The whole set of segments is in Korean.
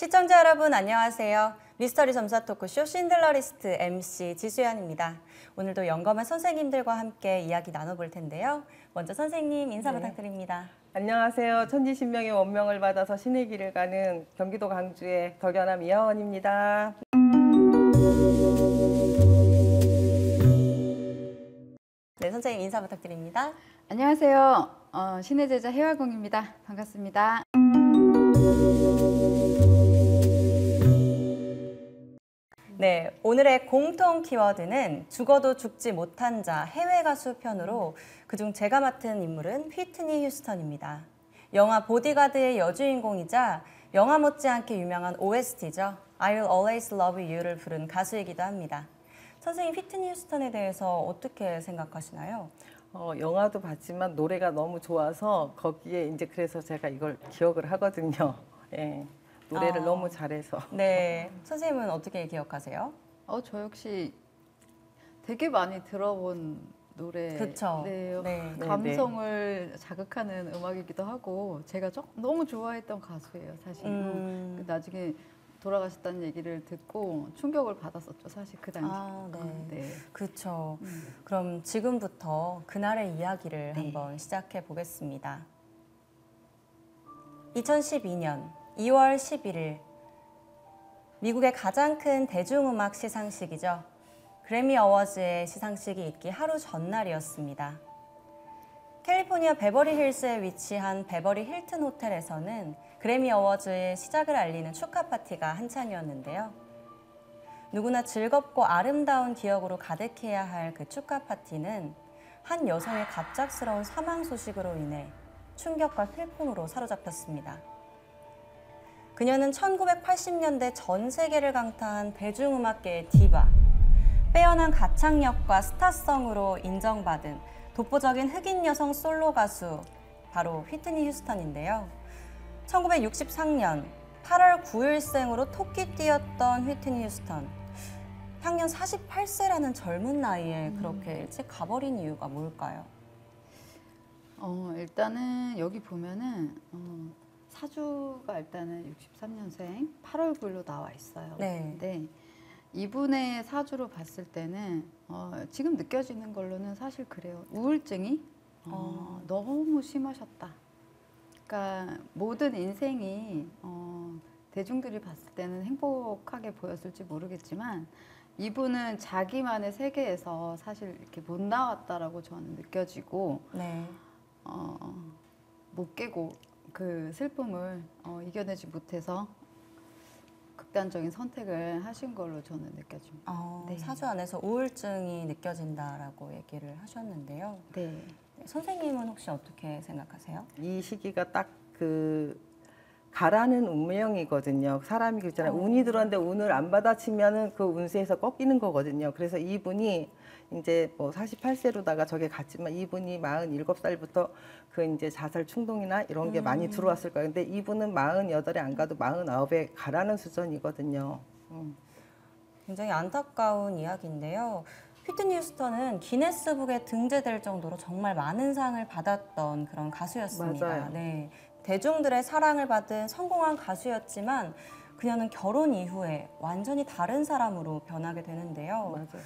시청자 여러분 안녕하세요. 미스터리 점사 토크쇼 신들러리스트 MC 지수연입니다. 오늘도 영검한 선생님들과 함께 이야기 나눠볼 텐데요. 먼저 선생님 인사 부탁드립니다. 안녕하세요. 천지신명의 원명을 받아서 신의 길을 가는 경기도 강주의 덕연함 이하원입니다. 네, 선생님 인사 부탁드립니다. 안녕하세요. 신의 제자 해화공입니다. 반갑습니다. 네, 오늘의 공통 키워드는 죽어도 죽지 못한 자 해외 가수 편으로 그중 제가 맡은 인물은 휘트니 휴스턴입니다. 영화 보디가드의 여주인공이자 영화 못지않게 유명한 OST죠. I'll Always Love You를 부른 가수이기도 합니다. 선생님 휘트니 휴스턴에 대해서 어떻게 생각하시나요? 영화도 봤지만 노래가 너무 좋아서 거기에 이제 그래서 제가 이걸 기억을 하거든요. 예. 노래를 너무 잘해서. 네, 선생님은 어떻게 기억하세요? 저 역시 되게 많이 들어본 노래. 그쵸. 네, 네. 감성을 자극하는 음악이기도 하고 제가 너무 좋아했던 가수예요, 사실. 나중에 돌아가셨다는 얘기를 듣고 충격을 받았었죠, 사실 그 당시. 네. 그렇죠. 그럼 지금부터 그날의 이야기를 한번 시작해 보겠습니다. 2012년 2월 11일 미국의 가장 큰 대중음악 시상식이죠. 그래미 어워즈의 시상식이 있기 하루 전날이었습니다. 캘리포니아 베버리 힐스에 위치한 베버리 힐튼 호텔에서는 그래미 어워즈의 시작을 알리는 축하 파티가 한창이었는데요. 누구나 즐겁고 아름다운 기억으로 가득해야 할 그 축하 파티는 한 여성의 갑작스러운 사망 소식으로 인해 충격과 슬픔으로 사로잡혔습니다. 그녀는 1980년대 전 세계를 강타한 대중음악계의 디바, 빼어난 가창력과 스타성으로 인정받은 독보적인 흑인 여성 솔로 가수, 바로 휘트니 휴스턴인데요. 1963년 8월 9일생으로 토끼띠였던 휘트니 휴스턴. 향년 48세라는 젊은 나이에 그렇게 일찍 가버린 이유가 뭘까요? 일단은 여기 보면은 사주가 일단은 63년생 8월 9일로 나와 있어요. 네. 근데 이분의 사주로 봤을 때는 지금 느껴지는 걸로는 사실 그래요. 우울증이 너무 심하셨다. 그러니까 모든 인생이 대중들이 봤을 때는 행복하게 보였을지 모르겠지만 이분은 자기만의 세계에서 사실 이렇게 못 나왔다라고 저는 느껴지고 네. 못 깨고 그 슬픔을 이겨내지 못해서 극단적인 선택을 하신 걸로 저는 느껴집니다. 네. 사주 안에서 우울증이 느껴진다라고 얘기를 하셨는데요. 네. 선생님은 혹시 어떻게 생각하세요? 이 시기가 딱 가라는 운명이거든요. 사람이 그렇잖아요. 운이 들어왔는데 운을 안 받아치면은 그 운세에서 꺾이는 거거든요. 그래서 이분이 이제 뭐 48세로다가 저게 갔지만 이분이 47살부터 그 이제 자살 충동이나 이런 게 많이 들어왔을 거예요. 근데 이분은 48에 안 가도 49에 가라는 수준이거든요. 굉장히 안타까운 이야기인데요. 휘트니 휴스턴은 기네스북에 등재될 정도로 정말 많은 상을 받았던 그런 가수였습니다. 맞아요. 네. 대중들의 사랑을 받은 성공한 가수였지만 그녀는 결혼 이후에 완전히 다른 사람으로 변하게 되는데요. 맞아요.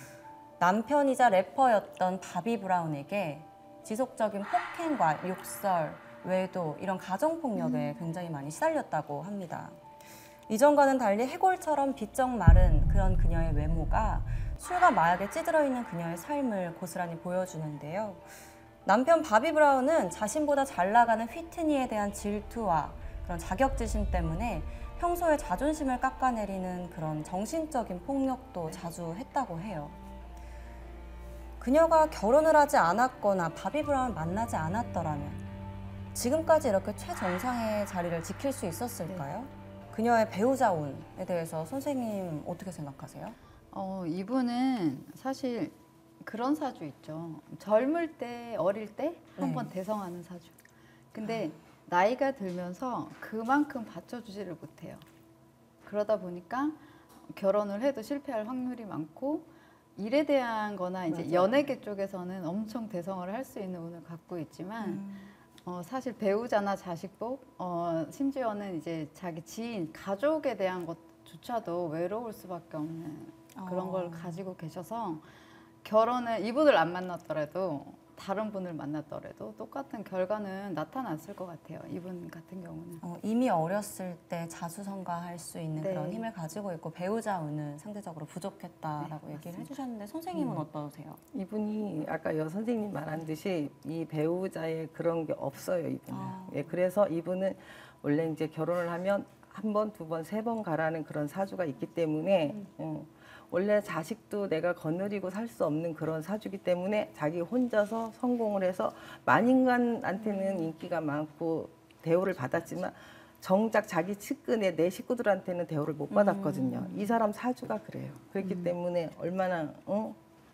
남편이자 래퍼였던 바비 브라운에게 지속적인 폭행과 욕설, 외도 이런 가정폭력에 굉장히 많이 시달렸다고 합니다. 이전과는 달리 해골처럼 비쩍 마른 그런 그녀의 외모가 술과 마약에 찌들어 있는 그녀의 삶을 고스란히 보여주는데요. 남편 바비 브라운은 자신보다 잘 나가는 휘트니에 대한 질투와 그런 자격지심 때문에 평소에 자존심을 깎아내리는 그런 정신적인 폭력도 자주 했다고 해요. 그녀가 결혼을 하지 않았거나 바비 브라운을 만나지 않았더라면 지금까지 이렇게 최정상의 자리를 지킬 수 있었을까요? 그녀의 배우자 운에 대해서 선생님 어떻게 생각하세요? 이분은 사실 그런 사주 있죠. 젊을 때, 어릴 때 한번 대성하는 사주. 근데 나이가 들면서 그만큼 받쳐주지를 못해요. 그러다 보니까 결혼을 해도 실패할 확률이 많고 일에 대한 거나 이제 맞아요. 연예계 쪽에서는 엄청 대성을 할 수 있는 운을 갖고 있지만 사실 배우자나 자식복, 심지어는 이제 자기 지인, 가족에 대한 것조차도 외로울 수밖에 없는 그런 걸 가지고 계셔서 결혼을 이분을 안 만났더라도 다른 분을 만났더라도 똑같은 결과는 나타났을 것 같아요. 이분 같은 경우는. 이미 어렸을 때 자수성가할 수 있는 네. 그런 힘을 가지고 있고 배우자 운은 상대적으로 부족했다라고 네, 얘기를 맞습니다. 해주셨는데 선생님은 어떠세요? 이분이 아까 선생님 말한 듯이 이 배우자의 그런 게 없어요, 이분은. 아. 예, 그래서 이분은 원래 이제 결혼을 하면 한 번, 두 번, 세 번 가라는 그런 사주가 있기 때문에 원래 자식도 내가 거느리고 살 수 없는 그런 사주기 때문에 자기 혼자서 성공을 해서 만인간한테는 인기가 많고 대우를 받았지만 정작 자기 측근의 내 식구들한테는 대우를 못 받았거든요. 이 사람 사주가 그래요. 그렇기 때문에 얼마나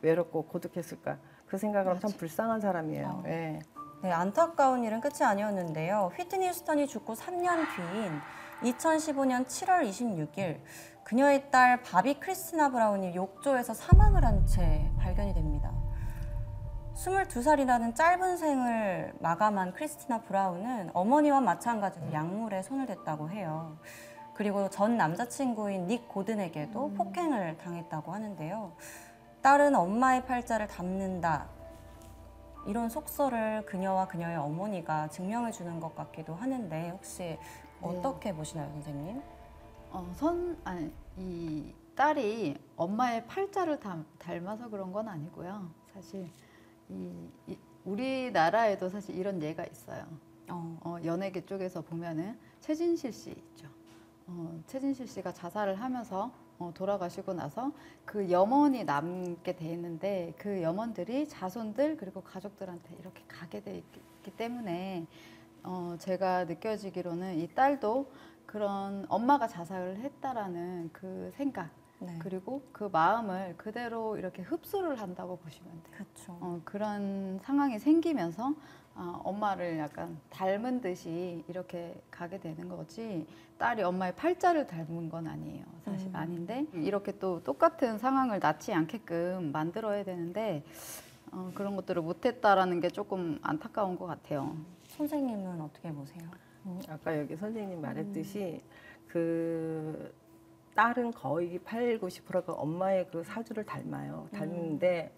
외롭고 고독했을까. 그 생각을 하면 참 불쌍한 사람이에요. 예. 네, 안타까운 일은 끝이 아니었는데요. 휘트니 휴스턴이 죽고 3년 뒤인 2015년 7월 26일 그녀의 딸 바비 크리스티나 브라운이 욕조에서 사망을 한 채 발견이 됩니다. 22살이라는 짧은 생을 마감한 크리스티나 브라운은 어머니와 마찬가지로 약물에 손을 댔다고 해요. 그리고 전 남자친구인 닉 고든에게도 폭행을 당했다고 하는데요. 딸은 엄마의 팔자를 담는다. 이런 속설을 그녀와 그녀의 어머니가 증명해 주는 것 같기도 하는데 혹시 어떻게 보시나요, 선생님? 이 딸이 엄마의 팔자를 닮아서 그런 건 아니고요. 사실 우리나라에도 사실 이런 예가 있어요. 연예계 쪽에서 보면은 최진실 씨 있죠. 최진실 씨가 자살을 하면서 돌아가시고 나서 그 염원이 남게 돼 있는데 그 염원들이 자손들 그리고 가족들한테 이렇게 가게 돼 있기 때문에 제가 느껴지기로는 이 딸도 그런 엄마가 자살을 했다라는 그 생각 네. 그리고 그 마음을 그대로 이렇게 흡수를 한다고 보시면 돼요. 그렇죠. 그런 상황이 생기면서 엄마를 약간 닮은 듯이 이렇게 가게 되는 거지 딸이 엄마의 팔자를 닮은 건 아니에요. 사실 아닌데 이렇게 또 똑같은 상황을 낳지 않게끔 만들어야 되는데 그런 것들을 못했다라는 게 조금 안타까운 것 같아요. 선생님은 어떻게 보세요? 아까 여기 선생님 말했듯이 그 딸은 거의 80, 90%가 엄마의 그 사주를 닮아요. 닮는데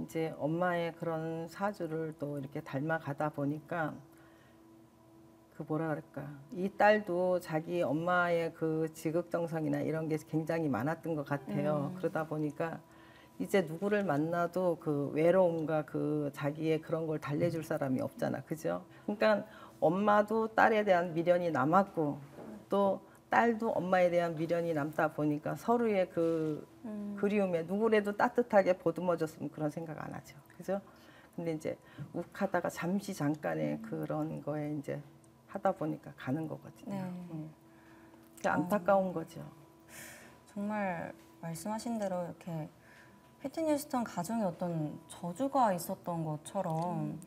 이제 엄마의 그런 사주를 또 이렇게 닮아가다 보니까 그 뭐라 그럴까 이 딸도 자기 엄마의 그 지극정성이나 이런 게 굉장히 많았던 것 같아요. 그러다 보니까 이제 누구를 만나도 그 외로움과 그 자기의 그런 걸 달래줄 사람이 없잖아, 그죠? 그러니까 엄마도 딸에 대한 미련이 남았고 또 딸도 엄마에 대한 미련이 남다 보니까 서로의 그 그리움에 누구라도 따뜻하게 보듬어줬으면 그런 생각 안 하죠, 그죠? 근데 이제 욱하다가 잠시 잠깐의 그런 거에 이제 하다 보니까 가는 거거든요. 네. 안타까운 거죠. 정말 말씀하신 대로 이렇게 휘트니 휴스턴 가정에 어떤 저주가 있었던 것처럼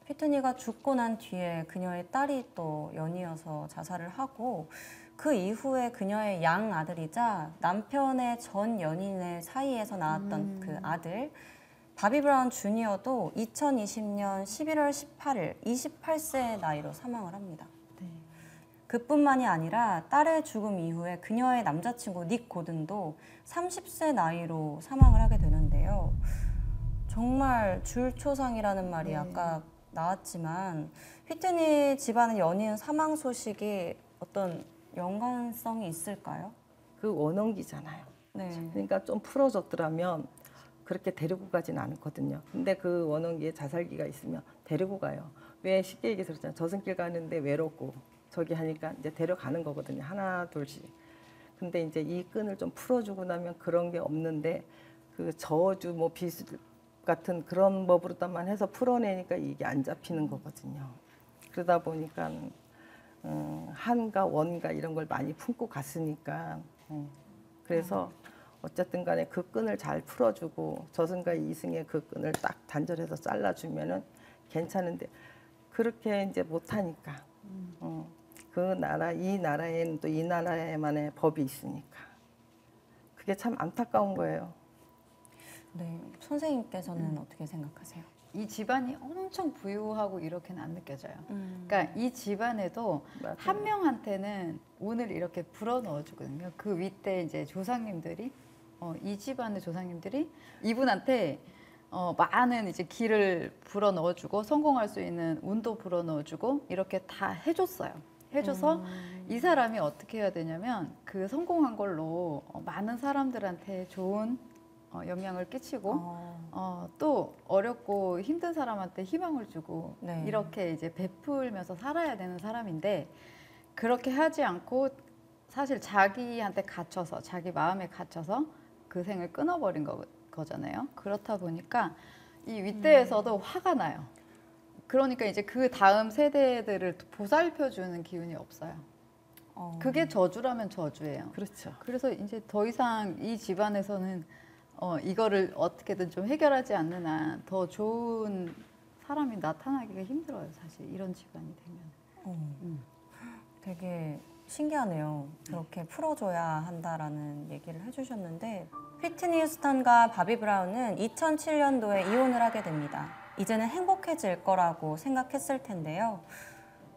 휘트니가 죽고 난 뒤에 그녀의 딸이 또 연이어서 자살을 하고 그 이후에 그녀의 양 아들이자 남편의 전 연인의 사이에서 낳았던 그 아들 바비 브라운 주니어도 2020년 11월 18일 28세의 나이로 사망을 합니다. 네. 그뿐만이 아니라 딸의 죽음 이후에 그녀의 남자친구 닉 고든도 30세 나이로 사망을 하게 되는데요. 정말 줄초상이라는 말이 네. 아까 나왔지만 휘트니 집안의 연이은 사망 소식이 어떤 연관성이 있을까요? 그 원혼기잖아요. 네. 그러니까 좀 풀어줬더라면 그렇게 데리고 가진 않거든요. 근데 그 원혼기에 자살기가 있으면 데리고 가요. 왜 쉽게 얘기해서 그렇잖아요. 저승길 가는데 외롭고 저기 하니까 이제 데려가는 거거든요. 하나 둘씩. 근데 이제 이 끈을 좀 풀어주고 나면 그런 게 없는데 그 저주 뭐 비수 같은 그런 법으로만 해서 풀어내니까 이게 안 잡히는 거거든요. 그러다 보니까 한과 원과 이런 걸 많이 품고 갔으니까 그래서 어쨌든 간에 그 끈을 잘 풀어주고 저승과 이승의 그 끈을 딱 단절해서 잘라주면은 괜찮은데 그렇게 이제 못하니까 그 나라 이 나라에는 또 이 나라에만의 법이 있으니까 그게 참 안타까운 거예요. 네. 선생님께서는 어떻게 생각하세요? 이 집안이 엄청 부유하고 이렇게는 안 느껴져요. 그러니까 이 집안에도 맞아요. 한 명한테는 운을 이렇게 불어 넣어주거든요. 그 윗대 이제 조상님들이 이 집안의 조상님들이 이분한테 많은 이제 길을 불어 넣어주고 성공할 수 있는 운도 불어 넣어주고 이렇게 다 해줬어요. 해줘서 이 사람이 어떻게 해야 되냐면 그 성공한 걸로 많은 사람들한테 좋은 영향을 끼치고 또 어렵고 힘든 사람한테 희망을 주고 네. 이렇게 이제 베풀면서 살아야 되는 사람인데 그렇게 하지 않고 사실 자기한테 갇혀서 자기 마음에 갇혀서 그 생을 끊어버린 거잖아요. 그렇다 보니까 이 윗대에서도 화가 나요. 그러니까 이제 그 다음 세대들을 보살펴주는 기운이 없어요. 그게 저주라면 저주예요. 그렇죠. 그래서 이제 더 이상 이 집안에서는 이거를 어떻게든 좀 해결하지 않는 한 더 좋은 사람이 나타나기가 힘들어요. 사실 이런 집안이 되면. 되게 신기하네요. 그렇게 풀어줘야 한다라는 얘기를 해주셨는데 휘트니 휴스턴과 바비 브라운은 2007년도에 이혼을 하게 됩니다. 이제는 행복해질 거라고 생각했을 텐데요.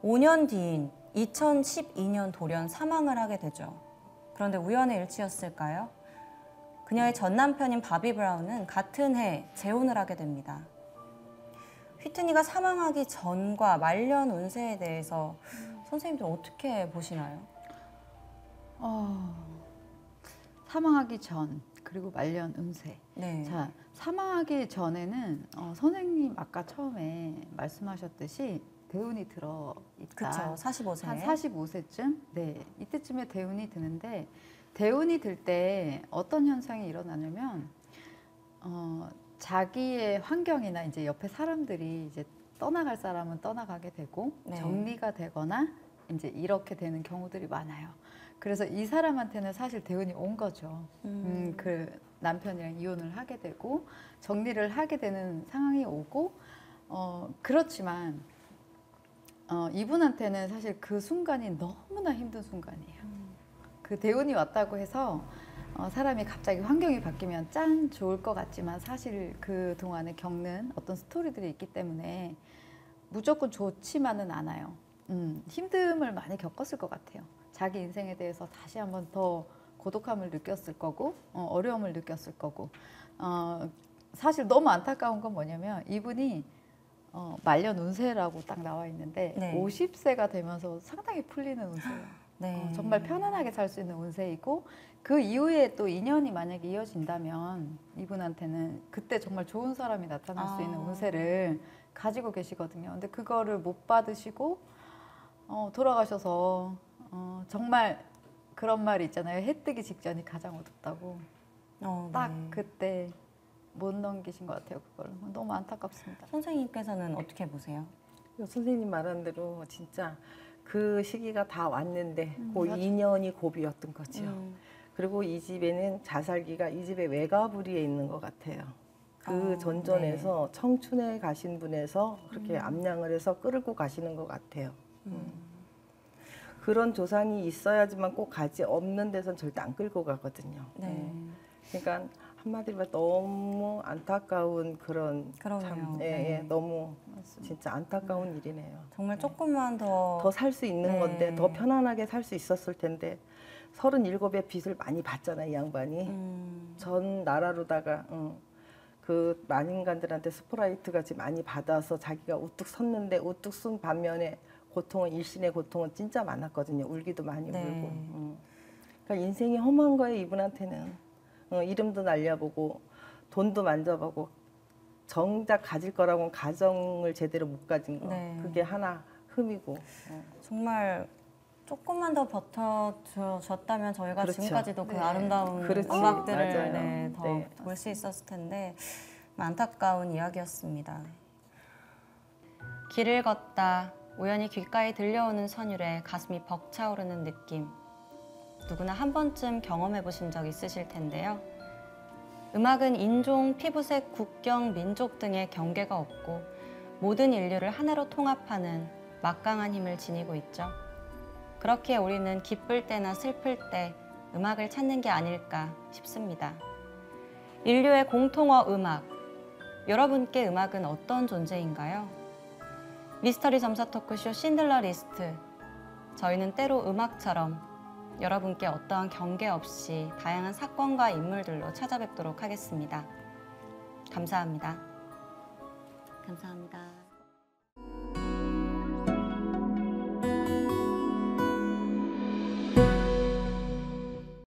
5년 뒤인 2012년 돌연 사망을 하게 되죠. 그런데 우연의 일치였을까요? 그녀의 전 남편인 바비 브라운은 같은 해 재혼을 하게 됩니다. 휘트니가 사망하기 전과 말년 운세에 대해서 선생님들 어떻게 보시나요? 사망하기 전 그리고 말년 운세. 네. 자, 사망하기 전에는 선생님 아까 처음에 말씀하셨듯이 대운이 들어 있다. 그렇죠. 45세. 한 45세쯤? 네. 이때쯤에 대운이 드는데 대운이 들 때 어떤 현상이 일어나냐면 자기의 환경이나 이제 옆에 사람들이 이제 떠나갈 사람은 떠나가게 되고 네. 정리가 되거나 이제 이렇게 되는 경우들이 많아요. 그래서 이 사람한테는 사실 대운이 온 거죠. 그 남편이랑 이혼을 하게 되고 정리를 하게 되는 상황이 오고 그렇지만 이분한테는 사실 그 순간이 너무나 힘든 순간이에요. 그 대운이 왔다고 해서 사람이 갑자기 환경이 바뀌면 짠 좋을 것 같지만 사실 그 동안에 겪는 어떤 스토리들이 있기 때문에 무조건 좋지만은 않아요. 힘듦을 많이 겪었을 것 같아요. 자기 인생에 대해서 다시 한번 더 고독함을 느꼈을 거고 어려움을 느꼈을 거고 사실 너무 안타까운 건 뭐냐면 이분이 말년 운세라고 딱 나와 있는데 네. 50세가 되면서 상당히 풀리는 운세예요. 네. 정말 편안하게 살 수 있는 운세이고 그 이후에 또 인연이 만약에 이어진다면 이분한테는 그때 정말 좋은 사람이 나타날 수 있는 운세를 가지고 계시거든요. 근데 그거를 못 받으시고 돌아가셔서 정말 그런 말이 있잖아요. 해 뜨기 직전이 가장 어둡다고. 딱 네. 그때 못 넘기신 것 같아요. 그걸 너무 안타깝습니다. 선생님께서는 어떻게 보세요? 선생님 말한 대로 진짜 그 시기가 다 왔는데 그 맞아. 2년이 고비였던 거죠. 그리고 이 집에는 자살기가 이 집의 외가부리에 있는 것 같아요. 그 전전에서 청춘에 가신 분에서 그렇게 암양을 해서 끌고 가시는 것 같아요. 그런 조상이 있어야지만 꼭 가지 없는 데선 절대 안 끌고 가거든요. 네. 그러니까 한마디로 말해 너무 안타까운 그런 그러네요. 예, 네. 너무 진짜 안타까운 일이네요. 정말 조금만 더 살 수 있는 네. 건데 더 편안하게 살 수 있었을 텐데 37의 빚을 많이 받잖아요, 이 양반이. 전 나라로다가 그 만인간들한테 스포라이트 같이 많이 받아서 자기가 우뚝 섰는데 우뚝 쓴 반면에 고통은 일신의 고통은 진짜 많았거든요. 울기도 많이 네. 울고. 그러니까 인생이 험한 거예요, 이분한테는. 이름도 날려보고 돈도 만져보고 정작 가질 거라고는 가정을 제대로 못 가진 거. 네. 그게 하나 흠이고. 정말 조금만 더 버텨줬다면 저희가 그렇죠. 지금까지도 그 네. 아름다운 그렇지. 음악들을 맞아요. 네, 더 네. 볼 수 있었을 텐데 안타까운 이야기였습니다. 길을 걷다 우연히 귓가에 들려오는 선율에 가슴이 벅차오르는 느낌. 누구나 한 번쯤 경험해 보신 적 있으실 텐데요. 음악은 인종, 피부색, 국경, 민족 등의 경계가 없고 모든 인류를 하나로 통합하는 막강한 힘을 지니고 있죠. 그렇기에 우리는 기쁠 때나 슬플 때 음악을 찾는 게 아닐까 싶습니다. 인류의 공통어 음악, 여러분께 음악은 어떤 존재인가요? 미스터리 점사 토크쇼 신들러 리스트. 저희는 때로 음악처럼 여러분께 어떠한 경계 없이 다양한 사건과 인물들로 찾아뵙도록 하겠습니다. 감사합니다. 감사합니다.